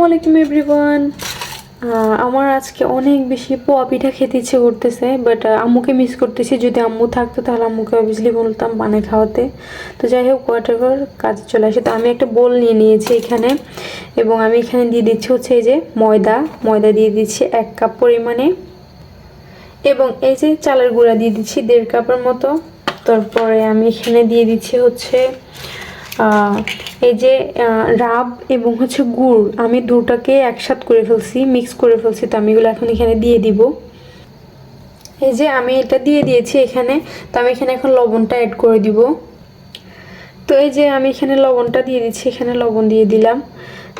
আসসালামু আলাইকুম এভরিওয়ান। আমার আজকে অনেক বেশি পোয়া পিঠা খেতে ইচ্ছে করতেছে, বাট আম্মুকে মিস করতেছি। যদি আম্মু থাকতো তাহলে আম্মুকে অবভিয়াসলি বলতাম বানিয়ে খাওয়াতে। তো যাই হোক, হোয়াট এভার, কাজে চলে আসে। তো আমি একটা বোল নিয়ে নিয়েছি এখানে, এবং আমি এখানে দিয়ে দিচ্ছি হচ্ছে এই যে ময়দা। ময়দা দিয়ে দিচ্ছি 1 কাপ পরিমাণে, এবং এই যে চালের গুঁড়া দিয়ে দিচ্ছি 1.5 কাপের মতো। তারপরে আমি এখানে দিয়ে দিচ্ছি হচ্ছে এই যে রাব এবং হচ্ছে গুড়। আমি দুটাকে একসাথে করে ফেলছি, মিক্স করে ফেলছি। তো আমি এগুলো এখন এখানে দিয়ে দিব। এই যে আমি এটা দিয়ে দিয়েছি এখানে। তো আমি এখানে এখন লবণটা অ্যাড করে দিব। তো এই যে আমি এখানে লবণটা দিয়ে দিচ্ছি, এখানে লবণ দিয়ে দিলাম।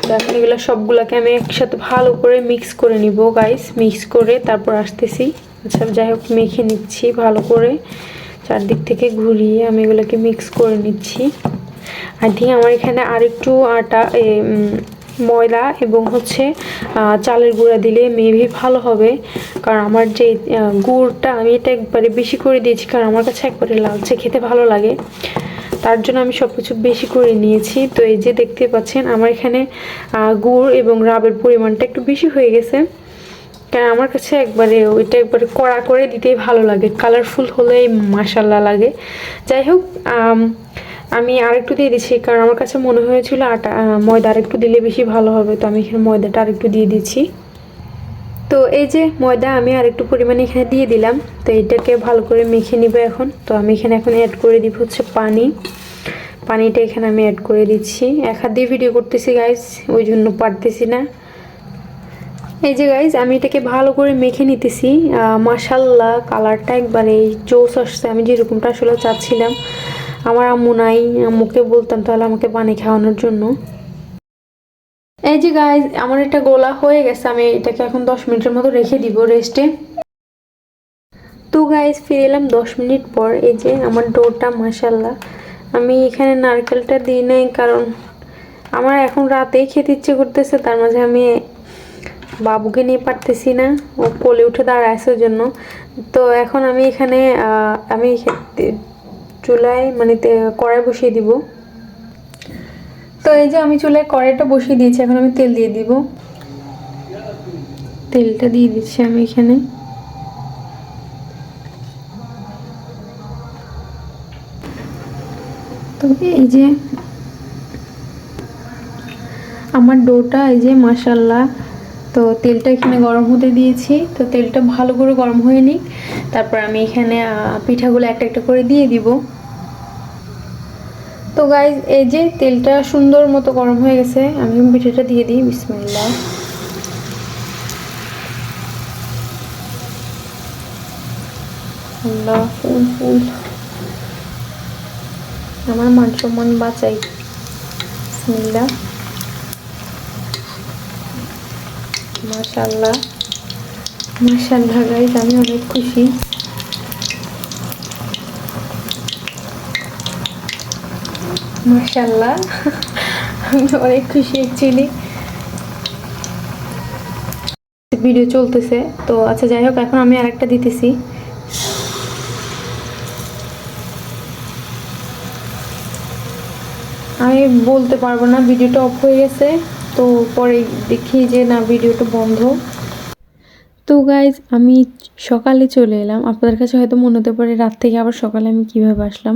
তো এখন এগুলো সবগুলোকে আমি একসাথে ভালো করে মিক্স করে নিব গাইস। মিক্স করে তারপর আসতেছি। আচ্ছা, যাই হোক, মেখে নিচ্ছি ভালো করে, চারদিক থেকে ঘুরিয়ে আমি এগুলোকে মিক্স করে নিচ্ছি। আই থিঙ্ক আমার এখানে আরেকটু আটা ময়দা এবং হচ্ছে চালের গুঁড়া দিলে মেবি ভালো হবে, কারণ আমার যে গুড়টা আমি এটা একবারে বেশি করে দিয়েছি, কারণ আমার কাছে একবারে লালচে খেতে ভালো লাগে। তার জন্য আমি সব কিছু বেশি করে নিয়েছি। তো এই যে দেখতে পাচ্ছেন আমার এখানে গুড় এবং রাবের পরিমাণটা একটু বেশি হয়ে গেছে, কারণ আমার কাছে একবারে ওইটা একবারে কড়া করে দিতেই ভালো লাগে, কালারফুল হলেই মাশাল্লাহ লাগে। যাই হোক, আমি আরেকটু দিয়ে দিচ্ছি, কারণ আমার কাছে মনে হয়েছিল ময়দা আরেকটু দিলে বেশি ভালো হবে। তো আমি এখানে ময়দাটা আরেকটু দিয়ে দিচ্ছি। তো এই যে ময়দা আমি আরেকটু পরিমাণে এখানে দিয়ে দিলাম। তো এটাকে ভালো করে মেখে নিব এখন। তো আমি এখানে এখন অ্যাড করে দিব হচ্ছে পানি। পানিটা এখানে আমি অ্যাড করে দিচ্ছি। এক হাত দিয়ে ভিডিও করতেছি গাইজ, ওই জন্য পারতেছি না। এই যে গাইজ আমি এটাকে ভালো করে মেখে নিতেছি। মাশাল্লাহ, কালারটা একবারে জোস আসছে, আমি যেরকমটা আসলে চাচ্ছিলাম। আমার আম্মু নাই, আম্মুকে বলতাম তাহলে আমাকে বানিয়ে খাওয়ানোর জন্য। এই যে গাইজ আমার এটা গোলা হয়ে গেছে, আমি এটাকে এখন 10 মিনিটের মতো রেখে দিব রেস্টে। তো গাইজ ফিরে এলাম 10 মিনিট পর। এই যে আমার ডোটা মাশাল্লাহ। আমি এখানে নারকেলটা দিই নাই, কারণ আমার এখন রাতেই খেতে ইচ্ছে করতেছে, তার মাঝে আমি বাবুকে নিয়ে পারতেছি না, ও কোলে উঠে দাঁড়ায় আছে ওই জন্য। তো এখন আমি এখানে আমি চুলায় মানে কড়াই বসিয়ে দিব। তো এই যে আমি চুলায় কড়াইটা বসিয়ে দিয়েছি, এখন আমি তেল দিয়ে দিব। তেলটা দিয়ে দিচ্ছি আমি এখানে। তো এই যে আমার ডোটা এই যে মাশাল্লাহ। তো তেলটা এখানে গরম হতে দিয়েছি। তো তেলটা ভালো করে গরম হয়ে নিক, তারপর আমি এখানে পিঠাগুলো একটা একটা করে দিয়ে দিব। তো গাইজ এই যে তেলটা সুন্দর মতো গরম হয়ে গেছে, আমি পিঠাটা দিয়ে দিই। বিসমিল্লাহ। আল্লাহ, ফুল ফুল, আমার মান সম্মান বাঁচাই। বিসমিল্লাহ। মাশাল্লাহ মাশাল্লাহ গাইজ, আমি অনেক খুশি। মাশাল্লাহ, আমি অনেক খুশি অ্যাকচুয়ালি। ভিডিও চলতেছে তো। আচ্ছা, যাই হোক, এখন আমি আরেকটা দিতেছি। আমি বলতে পারবো না, ভিডিওটা অফ হয়ে গেছে। তো পরে দেখি যে না, ভিডিওটা বন্ধ। তো গাইজ আমি সকালে চলে এলাম। আপনাদের কাছে হয়তো মনে হতে পারে রাত থেকে আবার সকালে আমি কিভাবে আসলাম।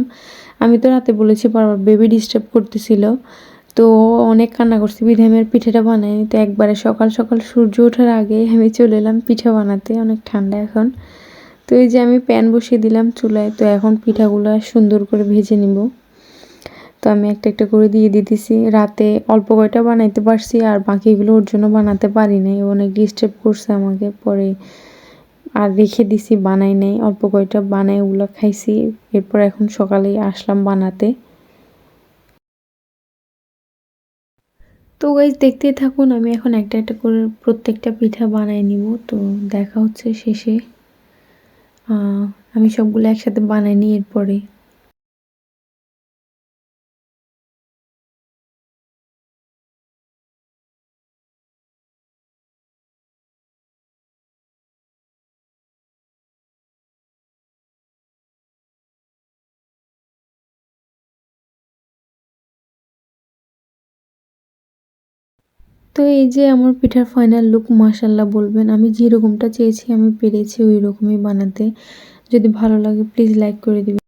আমি তো রাতে বলেছি বারবার বেবি ডিস্টার্ব করতেছিল, তো অনেক কান্না করছি, বিধায় আমি আর পিঠাটা বানাইনি। তো একবারে সকাল সকাল সূর্য ওঠার আগে আমি চলে এলাম পিঠা বানাতে। অনেক ঠান্ডা এখন। তো এই যে আমি প্যান বসিয়ে দিলাম চুলায়। তো এখন পিঠাগুলো সুন্দর করে ভেজে নিব। তো আমি একটা একটা করে দিয়ে দিতেছি। রাতে অল্প কয়টা বানাইতে পারছি, আর বাকিগুলো ওর জন্য বানাতে পারি নাই, অনেক ডিস্টার্ব করছে আমাকে। পরে আর রেখে দিছি, বানাই নাই। অল্প কয়টা বানাই ওগুলো খাইছি। এরপর এখন সকালেই আসলাম বানাতে। তো গাইজ দেখতেই থাকুন, আমি এখন একটা একটা করে প্রত্যেকটা পিঠা বানাই নিব। তো দেখা হচ্ছে শেষে। আমি সবগুলো একসাথে বানাই নিই এরপরে। তো এই যে আমার পিঠার ফাইনাল লুক, মাশাল্লাহ বলবেন। আমি যেরকমটা চেয়েছি আমি পেরেছি ওই রকমই বানাতে। যদি ভালো লাগে প্লিজ লাইক করে দিবেন।